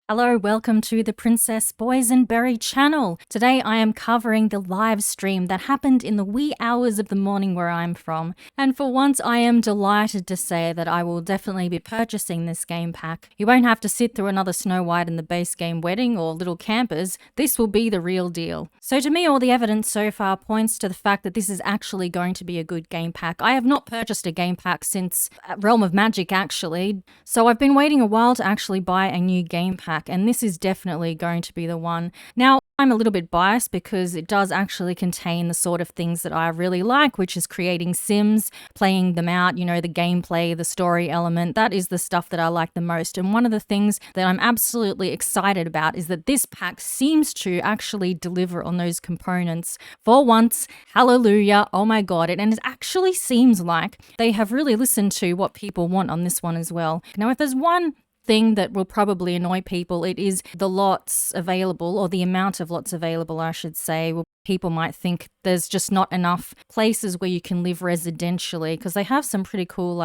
Hello, welcome to the Princess Boysenberry channel. Today I am covering the live stream that happened in the wee hours of the morning where I'm from. And for once I am delighted to say that I will definitely be purchasing this game pack. You won't have to sit through another Snow White and the base game wedding or Little Campers. This will be the real deal. So to me all the evidence so far points to the fact that this is actually going to be a good game pack. I have not purchased a game pack since Realm of Magic actually. So I've been waiting a while to actually buy a new game pack. And this is definitely going to be the one. Now, I'm a little bit biased because it does actually contain the sort of things that I really like, which is creating sims, playing them out, the gameplay, the story element. That is the stuff that I like the most. And one of the things that I'm absolutely excited about is that this pack seems to actually deliver on those components. For once, hallelujah, oh my god. And it actually seems like they have really listened to what people want on this one as well. Now, if there's one thing that will probably annoy people, it is the lots available, or the amount of lots available, I should say. Well, people might think there's just not enough places where you can live residentially, because they have some pretty cool,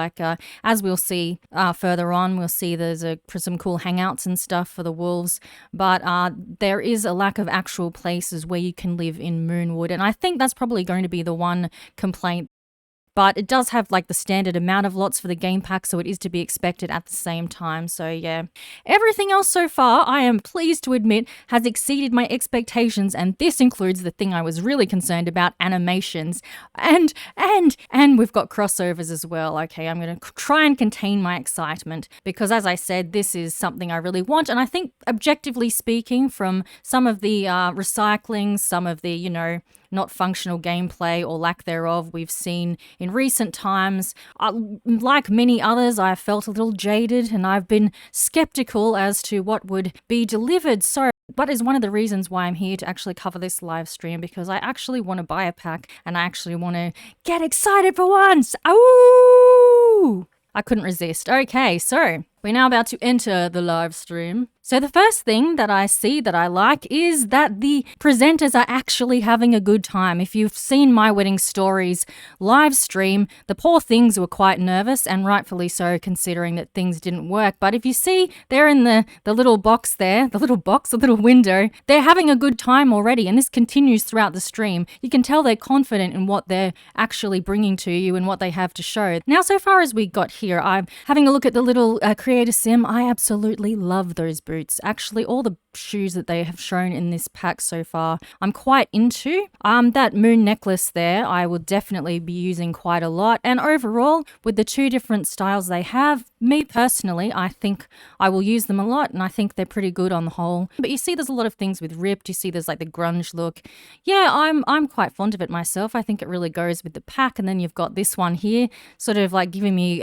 as we'll see further on, we'll see there's some cool hangouts and stuff for the wolves, but there is a lack of actual places where you can live in Moonwood, and I think that's probably going to be the one complaint. But it does have the standard amount of lots for the game pack, so it is to be expected at the same time. So yeah, everything else so far, I am pleased to admit, has exceeded my expectations, and this includes the thing I was really concerned about, animations. And we've got crossovers as well. Okay, I'm going to try and contain my excitement because, as I said, this is something I really want, and I think objectively speaking, from some of the recycling, some of the, not functional gameplay or lack thereof we've seen in recent times. Like many others, I have felt a little jaded and I've been skeptical as to what would be delivered. So that is one of the reasons why I'm here to actually cover this live stream, because I actually want to buy a pack and I actually want to get excited for once. Ooh! I couldn't resist. Okay, so we're now about to enter the live stream. So the first thing that I see that I like is that the presenters are actually having a good time. If you've seen My Wedding Stories live stream, the poor things were quite nervous, and rightfully so, considering that things didn't work. But if you see, they're in the little box there, the little window, they're having a good time already, and this continues throughout the stream. You can tell they're confident in what they're actually bringing to you and what they have to show. Now, so far as we got here, I'm having a look at the little creator sim. I absolutely love those boots. Actually, all the shoes that they have shown in this pack so far, I'm quite into. That moon necklace there, I will definitely be using quite a lot. And overall, with the two different styles they have, me personally, I think I will use them a lot, and I think they're pretty good on the whole. But you see there's a lot of things with ripped. You see there's the grunge look. Yeah, I'm quite fond of it myself. I think it really goes with the pack. And then you've got this one here, sort of giving me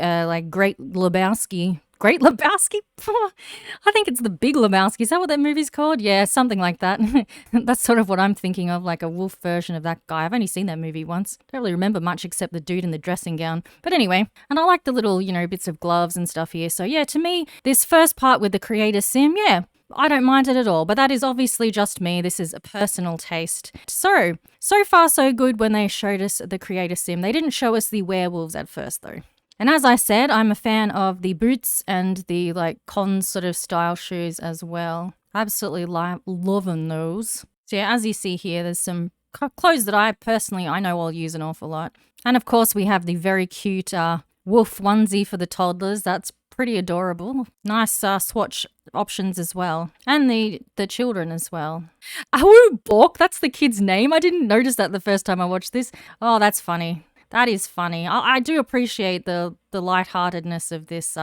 Great Lebowski. Great Lebowski? I think it's the Big Lebowski. Is that what that movie's called? Yeah, something like that. That's sort of what I'm thinking of, like a wolf version of that guy. I've only seen that movie once. Don't really remember much except the dude in the dressing gown. But anyway, and I like the little, bits of gloves and stuff here. So yeah, to me, this first part with the creator sim, yeah, I don't mind it at all, but that is obviously just me. This is a personal taste. So far so good when they showed us the creator sim. They didn't show us the werewolves at first though. And as I said, I'm a fan of the boots and the con sort of style shoes as well. Absolutely loving those. So yeah, as you see here, there's some clothes that I know I'll use an awful lot. And of course we have the very cute wolf onesie for the toddlers. That's pretty adorable. Nice swatch options as well. And the children as well. Awu Bork, that's the kid's name. I didn't notice that the first time I watched this. Oh, that's funny. That is funny. I do appreciate the lightheartedness of this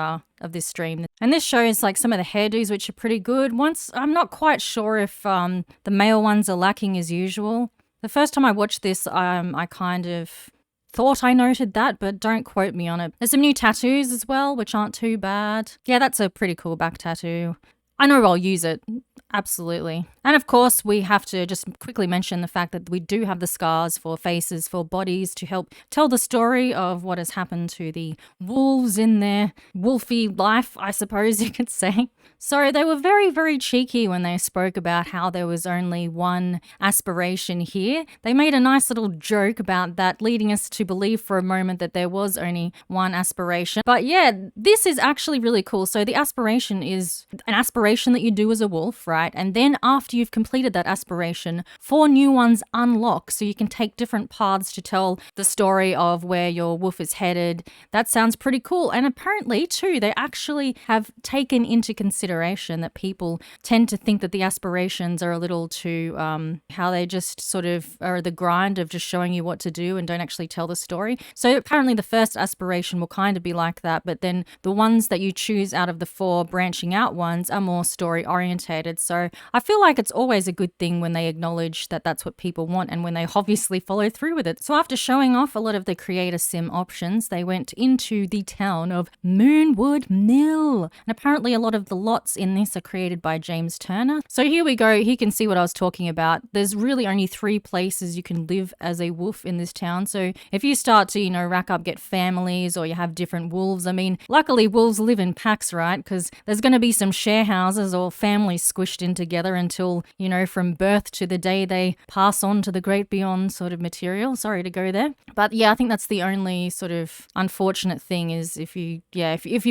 stream. And this shows some of the hairdos, which are pretty good. Once, I'm not quite sure if the male ones are lacking as usual. The first time I watched this, I kind of thought I noted that, but don't quote me on it. There's some new tattoos as well, which aren't too bad. Yeah, that's a pretty cool back tattoo. I know I'll use it. Absolutely. And of course, we have to just quickly mention the fact that we do have the scars for faces, for bodies to help tell the story of what has happened to the wolves in their wolfy life, I suppose you could say. So they were very, very cheeky when they spoke about how there was only one aspiration here. They made a nice little joke about that, leading us to believe for a moment that there was only one aspiration. But yeah, this is actually really cool. So the aspiration is an aspiration that you do as a wolf, right? And then after you've completed that aspiration, 4 new ones unlock. So you can take different paths to tell the story of where your wolf is headed. That sounds pretty cool. And apparently, too, they actually have taken into consideration that people tend to think that the aspirations are a little too, how they just sort of are the grind of just showing you what to do and don't actually tell the story. So apparently the first aspiration will kind of be like that, but then the ones that you choose out of the 4 branching out ones are more story orientated. So I feel like it's always a good thing when they acknowledge that that's what people want and when they obviously follow through with it. So after showing off a lot of the creator sim options, they went into the town of Moonwood Mill. And apparently a lot of the lots in this are created by James Turner. So here we go. He can see what I was talking about. There's really only 3 places you can live as a wolf in this town. So if you start to, rack up, get families, or you have different wolves, I mean, luckily wolves live in packs, right? Because there's going to be some share houses or families squished in together until, from birth to the day they pass on to the great beyond sort of material. Sorry to go there. But yeah, I think that's the only sort of unfortunate thing is if you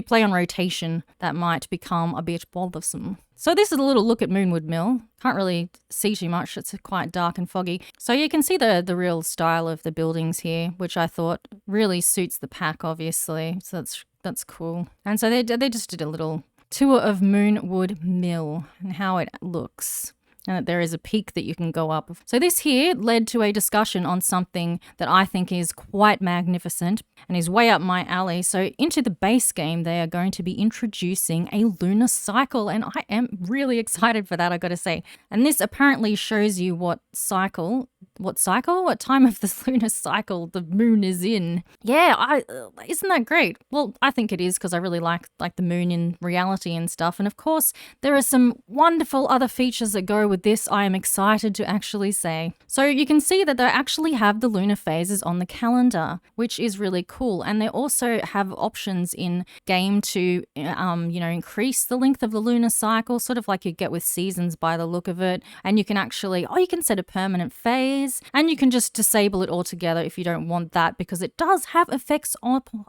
play on rotation, that might become a bit bothersome. So this is a little look at Moonwood Mill. Can't really see too much. It's quite dark and foggy. So you can see the real style of the buildings here, which I thought really suits the pack, obviously. So that's cool. And so they just did a little tour of Moonwood Mill and how it looks. And that there is a peak that you can go up. So this here led to a discussion on something that I think is quite magnificent and is way up my alley. So into the base game, they are going to be introducing a lunar cycle, and I am really excited for that, I gotta say. And this apparently shows you what time of the lunar cycle the moon is in. Yeah, isn't that great? Well, I think it is because I really like the moon in reality and stuff. And of course, there are some wonderful other features that go with this, I am excited to actually say. So you can see that they actually have the lunar phases on the calendar, which is really cool. And they also have options in game to, increase the length of the lunar cycle, sort of like you get with seasons by the look of it. And you can actually, you can set a permanent phase, and you can just disable it altogether if you don't want that, because it does have effects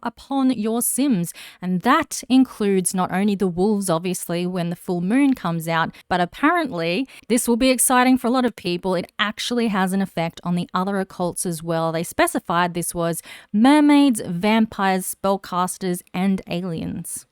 upon your sims. And that includes not only the wolves, obviously, when the full moon comes out, but apparently this will be exciting for a lot of people. It actually has an effect on the other occults as well. They specified this was mermaids, vampires, spellcasters, and aliens.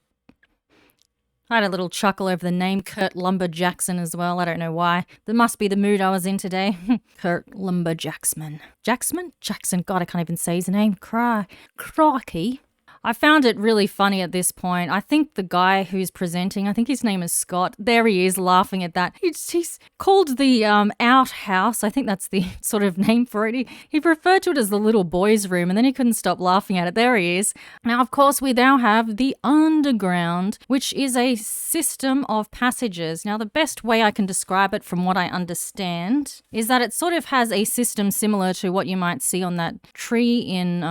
I had a little chuckle over the name Kurt Lumberjackson as well. I don't know why. That must be the mood I was in today. Kurt Lumberjackson. Jackson. God, I can't even say his name. Crikey. I found it really funny at this point. I think the guy who's presenting, I think his name is Scott. There he is laughing at that. He's called the outhouse. I think that's the sort of name for it. He referred to it as the little boys' room, and then he couldn't stop laughing at it. There he is. Now, of course, we now have the underground, which is a system of passages. Now, the best way I can describe it from what I understand is that it sort of has a system similar to what you might see on that tree in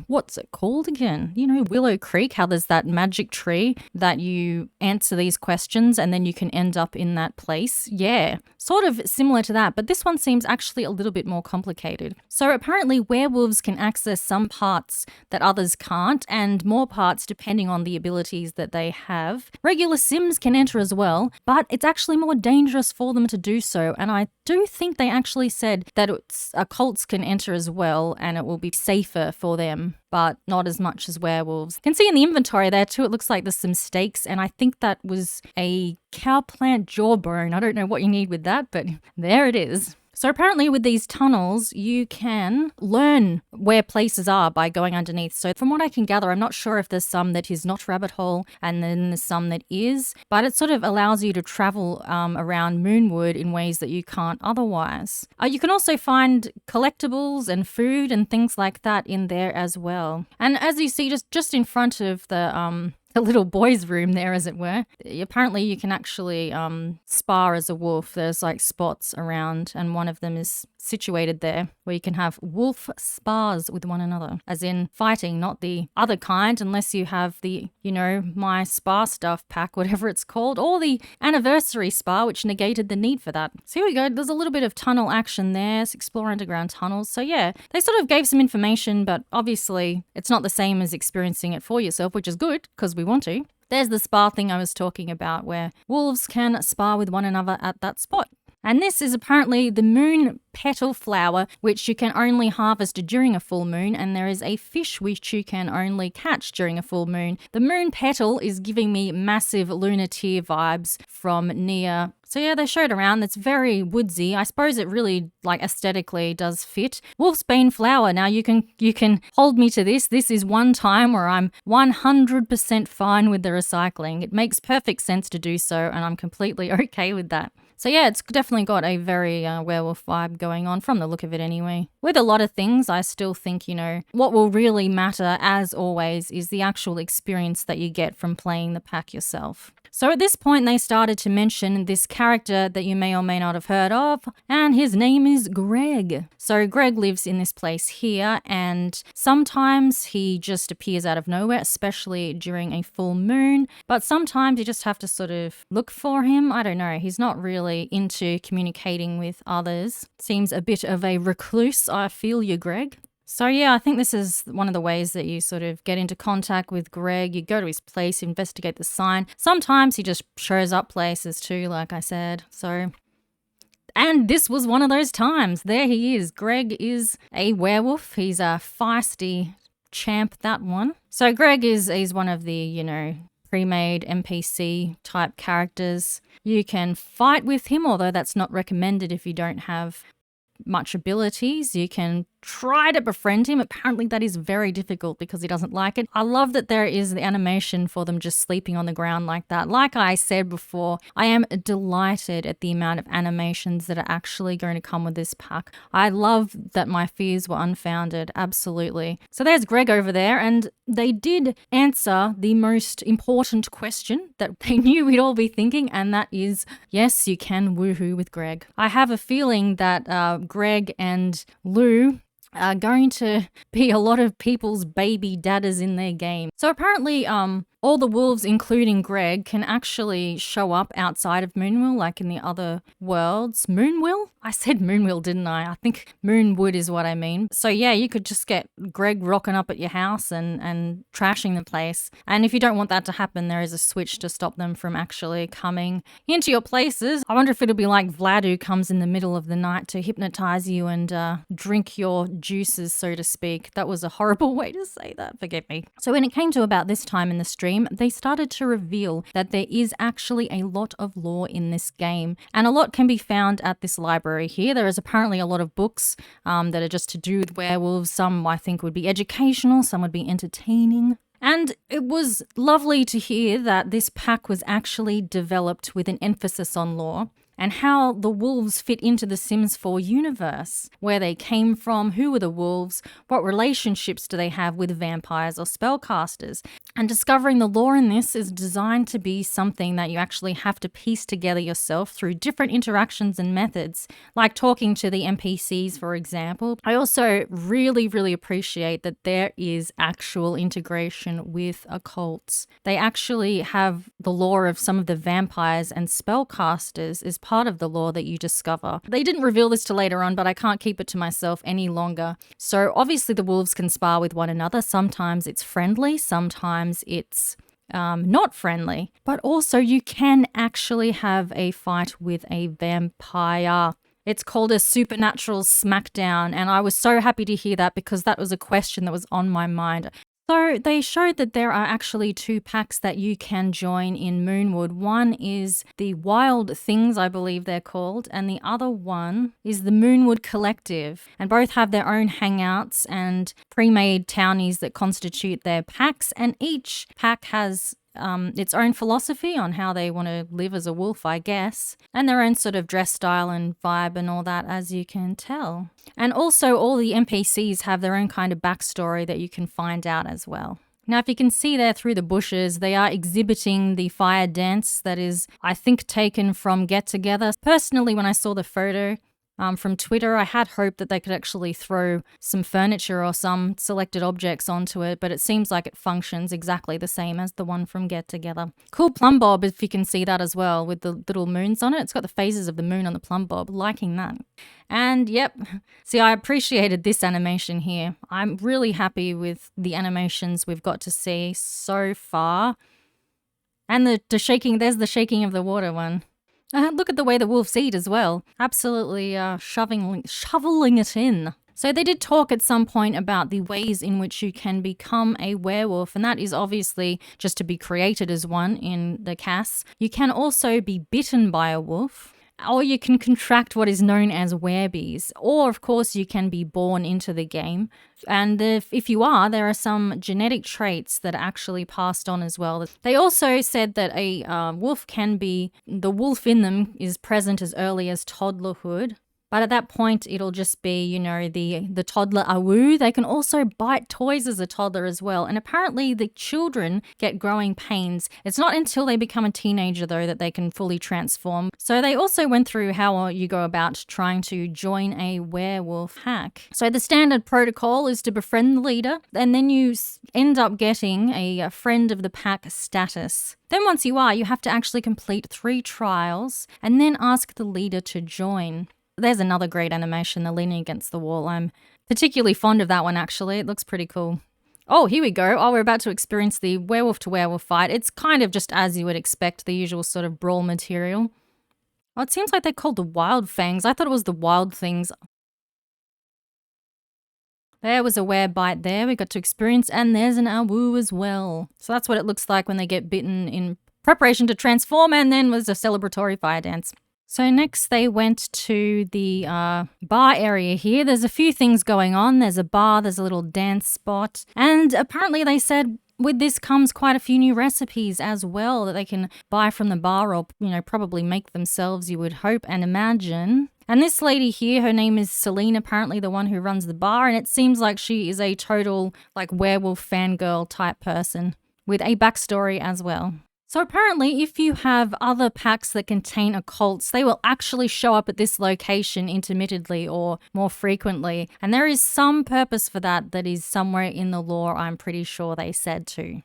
what's it called again? Willow Creek, how there's that magic tree that you answer these questions and then you can end up in that place. Yeah, sort of similar to that, but this one seems actually a little bit more complicated. So apparently werewolves can access some parts that others can't, and more parts depending on the abilities that they have. Regular sims can enter as well, but it's actually more dangerous for them to do so, and I do think they actually said that occults can enter as well and it will be safer for them, but not as much as werewolves. You can see in the inventory there too, it looks like there's some stakes, and I think that was a cowplant jawbone. I don't know what you need with that, but there it is. So apparently with these tunnels, you can learn where places are by going underneath. So from what I can gather, I'm not sure if there's some that is not rabbit hole and then there's some that is, but it sort of allows you to travel around Moonwood in ways that you can't otherwise. You can also find collectibles and food and things like that in there as well. And as you see, just in front of the a little boy's room there, as it were. Apparently you can actually spar as a wolf. There's like spots around, and one of them is situated there where you can have wolf spars with one another, as in fighting, not the other kind, unless you have the, my spar stuff pack, whatever it's called, or the anniversary spar, which negated the need for that. So here we go. There's a little bit of tunnel action there. Let's explore underground tunnels. So yeah, they sort of gave some information, but obviously it's not the same as experiencing it for yourself, which is good because we want to. There's the spar thing I was talking about where wolves can spar with one another at that spot. And this is apparently the moon petal flower, which you can only harvest during a full moon, and there is a fish which you can only catch during a full moon. The moon petal is giving me massive lunar tear vibes from Nia. So yeah, they showed around. It's very woodsy. I suppose it really, aesthetically does fit. Wolfsbane flower. Now you can hold me to this. This is one time where I'm 100% fine with the recycling. It makes perfect sense to do so, and I'm completely okay with that. So yeah, it's definitely got a very werewolf vibe going on from the look of it anyway. With a lot of things, I still think, what will really matter, as always, is the actual experience that you get from playing the pack yourself. So at this point, they started to mention this character that you may or may not have heard of, and his name is Greg. So Greg lives in this place here, and sometimes he just appears out of nowhere, especially during a full moon, but sometimes you just have to sort of look for him. I don't know. He's not really into communicating with others. Seems a bit of a recluse. I feel you, Greg. So yeah, I think this is one of the ways that you sort of get into contact with Greg. You go to his place, investigate the sign. Sometimes he just shows up places too, like I said. And this was one of those times. There he is. Greg is a werewolf. He's a feisty champ, that one. So Greg is one of the, pre-made NPC type characters. You can fight with him, although that's not recommended if you don't have much abilities. You can try to befriend him. Apparently that is very difficult because he doesn't like it. I love that there is the animation for them just sleeping on the ground like that. Like I said before, I am delighted at the amount of animations that are actually going to come with this pack. I love that my fears were unfounded. Absolutely. So there's Greg over there, and they did answer the most important question that they knew we'd all be thinking, and that is, yes, you can woohoo with Greg. I have a feeling that Greg and Lou are going to be a lot of people's baby dadders in their game. So apparently, all the wolves, including Greg, can actually show up outside of Moonwill, like in the other worlds. Moonwill? I said Moonwill, didn't I? I think Moonwood is what I mean. So yeah, you could just get Greg rocking up at your house and trashing the place. And if you don't want that to happen, there is a switch to stop them from actually coming into your places. I wonder if it'll be like Vlad, who comes in the middle of the night to hypnotize you and drink your juices, so to speak. That was a horrible way to say that. Forgive me. So when it came to about this time in the stream, they started to reveal that there is actually a lot of lore in this game, and a lot can be found at this library here. There is apparently a lot of books that are just to do with werewolves. Some I think would be educational, some would be entertaining. And it was lovely to hear that this pack was actually developed with an emphasis on lore, and how the wolves fit into the Sims 4 universe, where they came from, who were the wolves, what relationships do they have with vampires or spellcasters. And discovering the lore in this is designed to be something that you actually have to piece together yourself through different interactions and methods, like talking to the NPCs, for example. I also really, really appreciate that there is actual integration with occults. They actually have the lore of some of the vampires and spellcasters is part of the lore that you discover. They didn't reveal this till later on, but I can't keep it to myself any longer. So obviously the wolves can spar with one another. Sometimes it's friendly, sometimes it's not friendly, but also you can actually have a fight with a vampire. It's called a supernatural smackdown, and I was so happy to hear that because that was a question that was on my mind. So they showed that there are actually 2 packs that you can join in Moonwood. One is the Wild Things, I believe they're called, and the other one is the Moonwood Collective. And both have their own hangouts and pre-made townies that constitute their packs, and each pack has its own philosophy on how they want to live as a wolf, I guess, and their own sort of dress style and vibe and all that, as you can tell. And also all the NPCs have their own kind of backstory that you can find out as well. Now, if you can see there through the bushes, they are exhibiting the fire dance that is, I think, taken from Get Together. Personally, when I saw the photo from Twitter, I had hoped that they could actually throw some furniture or some selected objects onto it, but it seems like it functions exactly the same as the one from Get Together. Cool plumb bob, if you can see that as well, with the little moons on it. It's got the phases of the moon on the plumb bob, liking that. And yep, see, I appreciated this animation here. I'm really happy with the animations we've got to see so far. And the shaking, there's the shaking of the water one. Look at the way the wolves eat as well. Absolutely shoveling it in. So they did talk at some point about the ways in which you can become a werewolf, and that is obviously just to be created as one in the CAS. You can also be bitten by a wolf, or you can contract what is known as werebees, or of course you can be born into the game. And if you are, there are some genetic traits that are actually passed on as well. They also said that a wolf can be, the wolf in them is present as early as toddlerhood. But at that point, it'll just be, you know, the toddler awoo. They can also bite toys as a toddler as well. And apparently the children get growing pains. It's not until they become a teenager, though, that they can fully transform. So they also went through how you go about trying to join a werewolf hack. So the standard protocol is to befriend the leader, and then you end up getting a friend of the pack status. Then once you are, you have to actually complete 3 trials and then ask the leader to join. There's another great animation, the leaning against the wall. I'm particularly fond of that one, actually. It looks pretty cool. Oh, here we go. Oh, we're about to experience the werewolf to werewolf fight. It's kind of just as you would expect, the usual sort of brawl material. Oh, it seems like they're called the Wild Fangs. I thought it was the Wild Things. There was a werebite there we got to experience, and there's an awoo as well. So that's what it looks like when they get bitten in preparation to transform, and then was a celebratory fire dance. So next they went to the bar area here. There's a few things going on. There's a bar, there's a little dance spot. And apparently they said with this comes quite a few new recipes as well that they can buy from the bar or, you know, probably make themselves, you would hope and imagine. And this lady here, her name is Celine, apparently the one who runs the bar. And it seems like she is a total like werewolf fangirl type person with a backstory as well. So apparently, if you have other packs that contain occults, they will actually show up at this location intermittently or more frequently. And there is some purpose for that that is somewhere in the lore, I'm pretty sure they said too.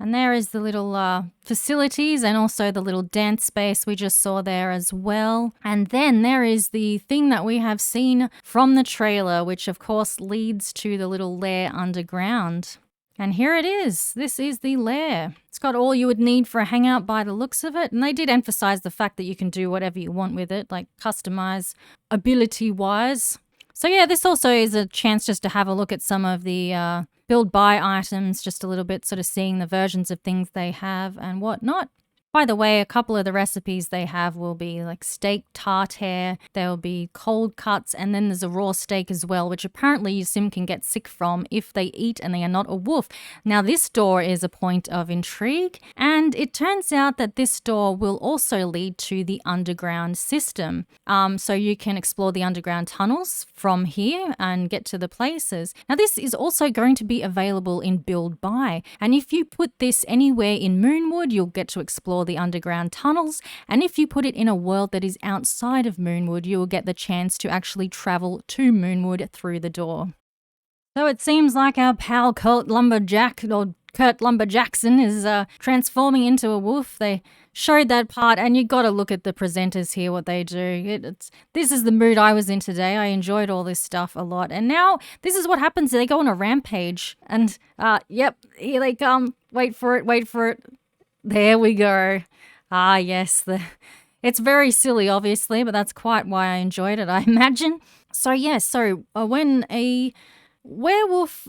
And there is the little facilities and also the little dance space we just saw there as well. And then there is the thing that we have seen from the trailer, which of course leads to the little lair underground. And here it is. This is the lair. It's got all you would need for a hangout by the looks of it. And they did emphasize the fact that you can do whatever you want with it, like customize ability-wise. So yeah, this also is a chance just to have a look at some of the build buy items, just a little bit, sort of seeing the versions of things they have and whatnot. By the way, a couple of the recipes they have will be like steak tartare, there will be cold cuts, and then there's a raw steak as well, which apparently your sim can get sick from if they eat and they are not a wolf. Now this door is a point of intrigue, and it turns out that this door will also lead to the underground system. So you can explore the underground tunnels from here and get to the places. Now this is also going to be available in build buy, and if you put this anywhere in Moonwood, you'll get to explore the underground tunnels, and if you put it in a world that is outside of Moonwood, you will get the chance to actually travel to Moonwood through the door. So it seems like our pal Kurt Lumberjackson is transforming into a wolf. They showed that part, and you got to look at the presenters here, what they do. This is the mood I was in today. I enjoyed all this stuff a lot, and now this is what happens. They go on a rampage, and yep, here they come. Wait for it. There we go. Ah, yes. It's very silly, obviously, but that's quite why I enjoyed it, I imagine. So, yeah, when a werewolf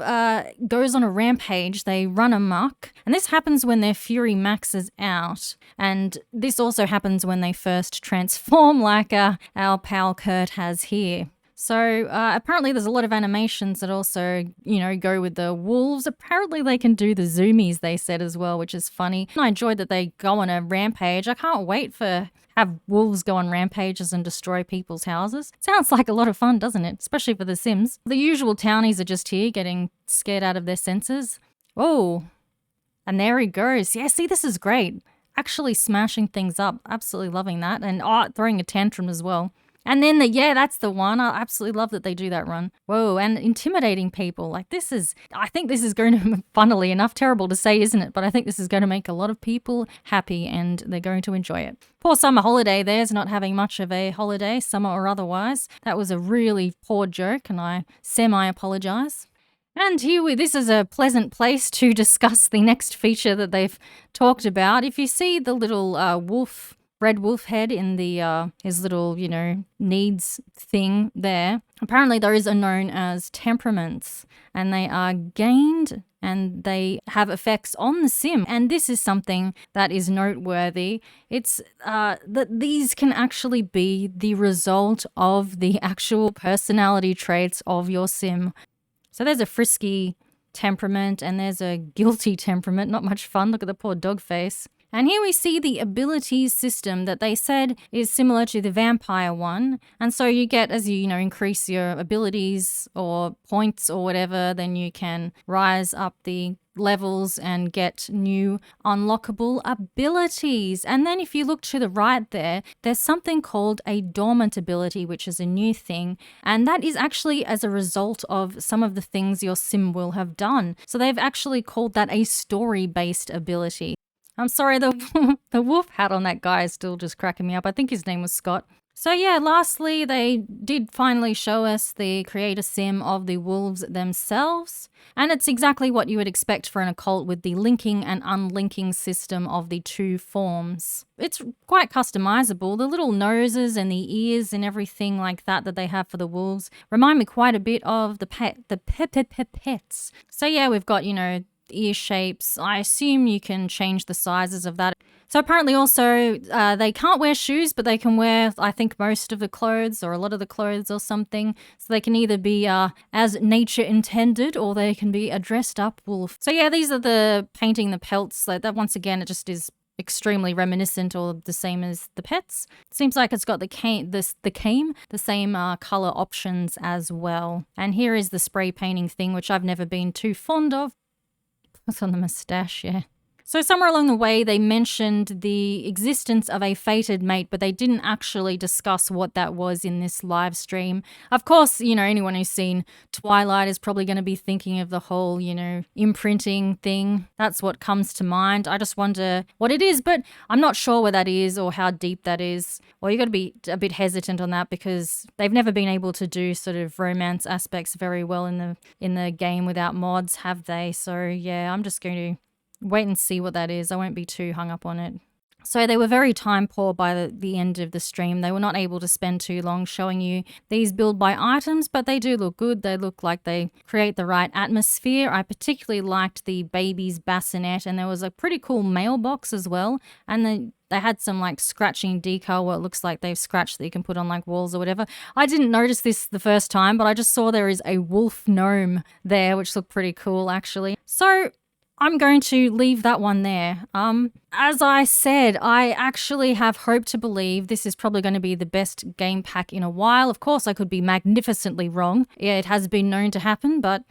goes on a rampage, they run amok. And this happens when their fury maxes out. And this also happens when they first transform, like our pal Kurt has here. So apparently there's a lot of animations that also, go with the wolves. Apparently they can do the zoomies, they said as well, which is funny. I enjoyed that they go on a rampage. I can't wait for have wolves go on rampages and destroy people's houses. Sounds like a lot of fun, doesn't it? Especially for the Sims. The usual townies are just here getting scared out of their senses. Oh, and there he goes. Yeah, see, this is great. Actually smashing things up. Absolutely loving that. And throwing a tantrum as well. And then that's the one. I absolutely love that they do that run. Whoa, and intimidating people. Like I think this is going to, funnily enough, terrible to say, isn't it? But I think this is going to make a lot of people happy and they're going to enjoy it. Poor Summer Holiday there's not having much of a holiday, summer or otherwise. That was a really poor joke and I semi-apologize. And this is a pleasant place to discuss the next feature that they've talked about. If you see the little red wolf head in the his little, needs thing there, apparently those are known as temperaments, and they are gained and they have effects on the sim. And this is something that is noteworthy. It's that these can actually be the result of the actual personality traits of your sim. So there's a frisky temperament and there's a guilty temperament. Not much fun. Look at the poor dog face. And here we see the abilities system that they said is similar to the vampire one. And so you get, as you increase your abilities or points or whatever, then you can rise up the levels and get new unlockable abilities. And then if you look to the right there's something called a dormant ability, which is a new thing. And that is actually as a result of some of the things your sim will have done. So they've actually called that a story-based ability. I'm sorry, the wolf hat on that guy is still just cracking me up. I think his name was Scott. So lastly, they did finally show us the creator sim of the wolves themselves. And it's exactly what you would expect for an occult with the linking and unlinking system of the two forms. It's quite customizable. The little noses and the ears and everything like that they have for the wolves remind me quite a bit of the pets. So we've got, ear shapes. I assume you can change the sizes of that. So apparently also they can't wear shoes, but they can wear, I think, most of the clothes or a lot of the clothes or something. So they can either be as nature intended or they can be a dressed up wolf. So these are the painting the pelts. Like that, once again, it just is extremely reminiscent or the same as the pets. Seems like it's got the same color options as well. And here is the spray painting thing, which I've never been too fond of. It's on the mustache, So somewhere along the way, they mentioned the existence of a fated mate, but they didn't actually discuss what that was in this live stream. Of course, anyone who's seen Twilight is probably going to be thinking of the whole, imprinting thing. That's what comes to mind. I just wonder what it is, but I'm not sure what that is or how deep that is. Well, you got to be a bit hesitant on that because they've never been able to do sort of romance aspects very well in the game without mods, have they? So I'm just going to wait and see what that is. I won't be too hung up on it. So they were very time poor by the end of the stream. They were not able to spend too long showing you these build by items, but they do look good. They look like they create the right atmosphere. I particularly liked the baby's bassinet, and there was a pretty cool mailbox as well. And they had some like scratching decal where it looks like they've scratched that you can put on like walls or whatever. I didn't notice this the first time, but I just saw there is a wolf gnome there, which looked pretty cool actually. So I'm going to leave that one there. As I said, I actually have hope to believe this is probably going to be the best game pack in a while. Of course, I could be magnificently wrong. It has been known to happen, but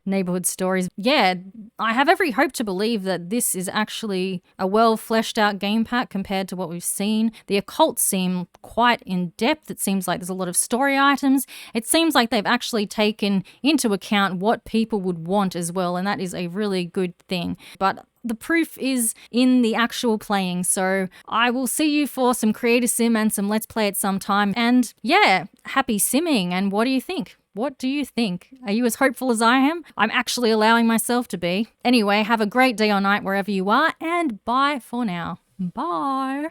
neighborhood stories. I have every hope to believe that this is actually a well fleshed out game pack compared to what we've seen. The occults seem quite in depth. It seems like there's a lot of story items. It seems like they've actually taken into account what people would want as well, and that is a really good thing. But the proof is in the actual playing, so I will see you for some creator sim and some let's play at some time. And happy simming. And what do you think? What do you think? Are you as hopeful as I am? I'm actually allowing myself to be. Anyway, have a great day or night wherever you are, and bye for now. Bye.